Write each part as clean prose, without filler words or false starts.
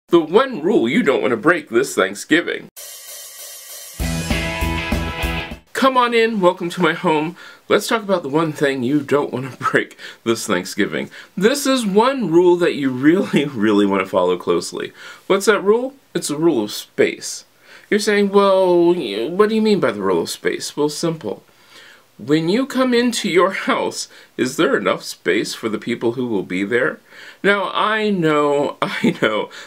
The one rule you don't want to break this Thanksgiving. Come on in, welcome to my home. Let's talk about the one thing you don't want to break this Thanksgiving. This is one rule that you really want to follow closely. What's that rule? It's the rule of space. You're saying, well, what do you mean by the rule of space? Well, simple. When you come into your house, is there enough space for the people who will be there? Now, I know,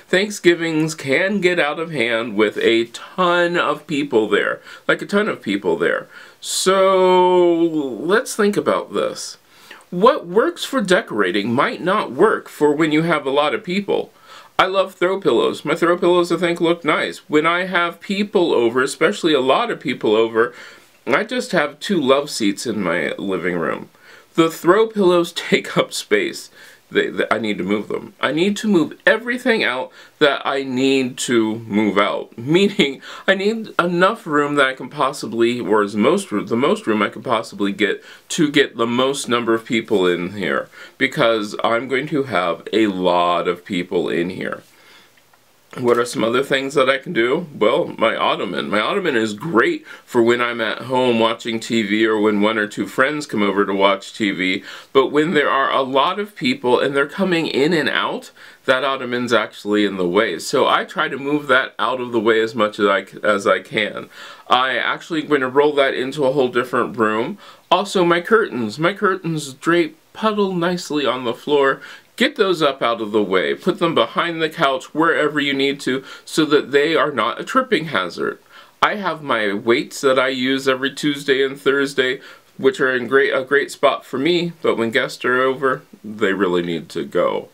Thanksgivings can get out of hand with a ton of people there. Like a ton of people there. So, let's think about this. What works for decorating might not work for when you have a lot of people. I love throw pillows. My throw pillows, I think, look nice. When I have people over, especially a lot of people over, I just have 2 love seats in my living room. The throw pillows take up space. I need to move them. I need to move everything out that I need to move out. Meaning, I need enough room that I can possibly, or the most room I can possibly get to get the most number of people in here. Because I'm going to have a lot of people in here. What are some other things that I can do? Well, my ottoman. My ottoman is great for when I'm at home watching TV or when 1 or 2 friends come over to watch TV. But when there are a lot of people and they're coming in and out, that ottoman's actually in the way. So I try to move that out of the way as much as I can. I actually going to roll that into a whole different room. Also, my curtains. My curtains drape puddle nicely on the floor. Get those up out of the way. Put them behind the couch, wherever you need to, so that they are not a tripping hazard. I have my weights that I use every Tuesday and Thursday, which are in a great spot for me, but when guests are over, they really need to go.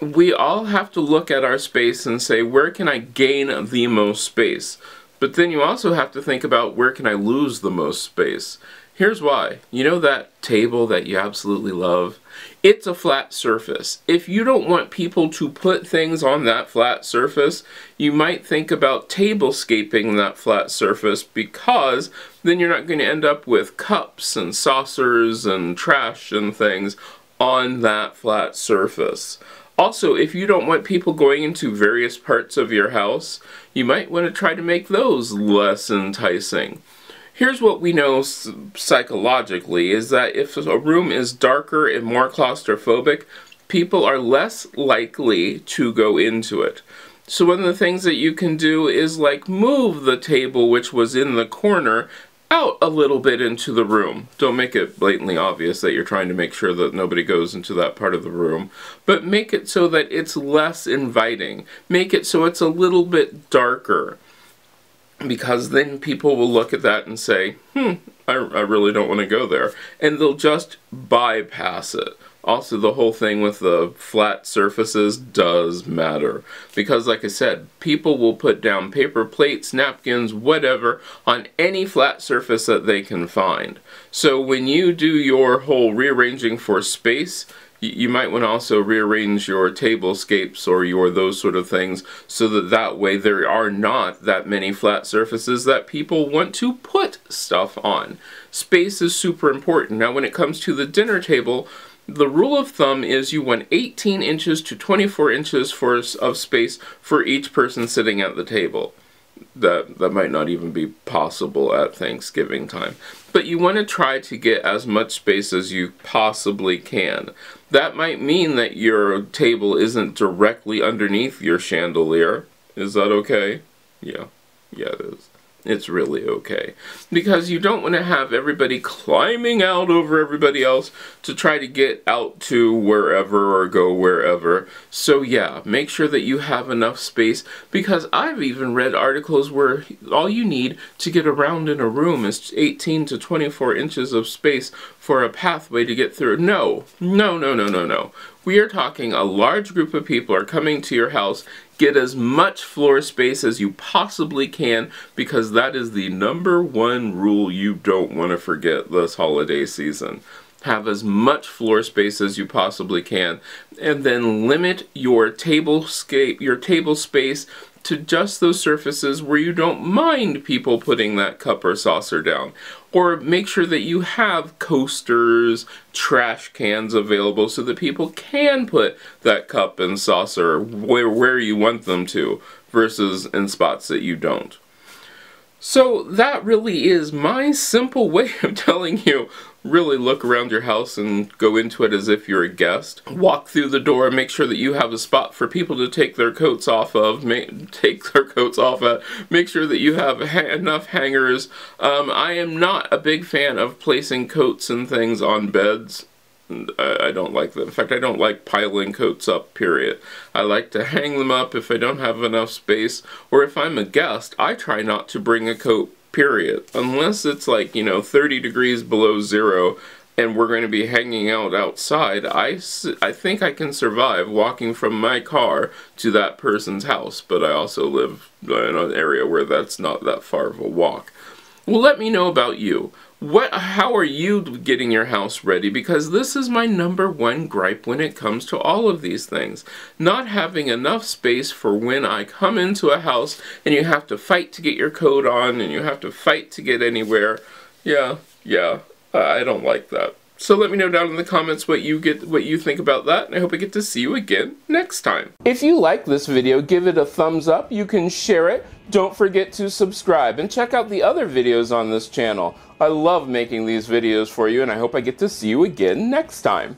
We all have to look at our space and say, where can I gain the most space? But then you also have to think about, where can I lose the most space? Here's why. You know that table that you absolutely love? It's a flat surface. If you don't want people to put things on that flat surface, you might think about tablescaping that flat surface, because then you're not going to end up with cups and saucers and trash and things on that flat surface. Also, if you don't want people going into various parts of your house, you might want to try to make those less enticing. Here's what we know psychologically, is that if a room is darker and more claustrophobic, people are less likely to go into it. So one of the things that you can do is like move the table, which was in the corner, out a little bit into the room. Don't make it blatantly obvious that you're trying to make sure that nobody goes into that part of the room, but make it so that it's less inviting. Make it so it's a little bit darker. Because then people will look at that and say, I really don't want to go there. And they'll just bypass it. Also, the whole thing with the flat surfaces does matter. Because, like I said, people will put down paper plates, napkins, whatever, on any flat surface that they can find. So when you do your whole rearranging for space, you might want to also rearrange your tablescapes or your those sort of things, so that way there are not that many flat surfaces that people want to put stuff on. Space is super important. Now when it comes to the dinner table, the rule of thumb is you want 18 inches to 24 inches of space for each person sitting at the table. That might not even be possible at Thanksgiving time. But you want to try to get as much space as you possibly can. That might mean that your table isn't directly underneath your chandelier. Is that okay? Yeah, it is. It's really okay. Because you don't want to have everybody climbing out over everybody else to try to get out to wherever or go wherever. So yeah, make sure that you have enough space, because I've even read articles where all you need to get around in a room is 18 to 24 inches of space for a pathway to get through. No. We are talking a large group of people are coming to your house. Get as much floor space as you possibly can, because that is the #1 rule you don't want to forget this holiday season. have as much floor space as you possibly can, and then limit your table space to just those surfaces where you don't mind people putting that cup or saucer down. Or make sure that you have coasters, trash cans available so that people can put that cup and saucer where you want them to, versus in spots that you don't. So that really is my simple way of telling you, really look around your house and go into it as if you're a guest. Walk through the door, make sure that you have a spot for people to take their coats off of, make sure that you have enough hangers. I am not a big fan of placing coats and things on beds. I don't like that. In fact, I don't like piling coats up, period. I like to hang them up if I don't have enough space, or if I'm a guest, I try not to bring a coat, period. Unless it's like, 30 degrees below zero and we're going to be hanging out outside, I think I can survive walking from my car to that person's house, but I also live in an area where that's not that far of a walk. Well, let me know about you. How are you getting your house ready? Because this is my #1 gripe when it comes to all of these things. Not having enough space for when I come into a house and you have to fight to get your coat on and you have to fight to get anywhere. Yeah, I don't like that. So let me know down in the comments what you think about that, and I hope I get to see you again next time. If you like this video, give it a thumbs up. You can share it. Don't forget to subscribe and check out the other videos on this channel. I love making these videos for you, and I hope I get to see you again next time.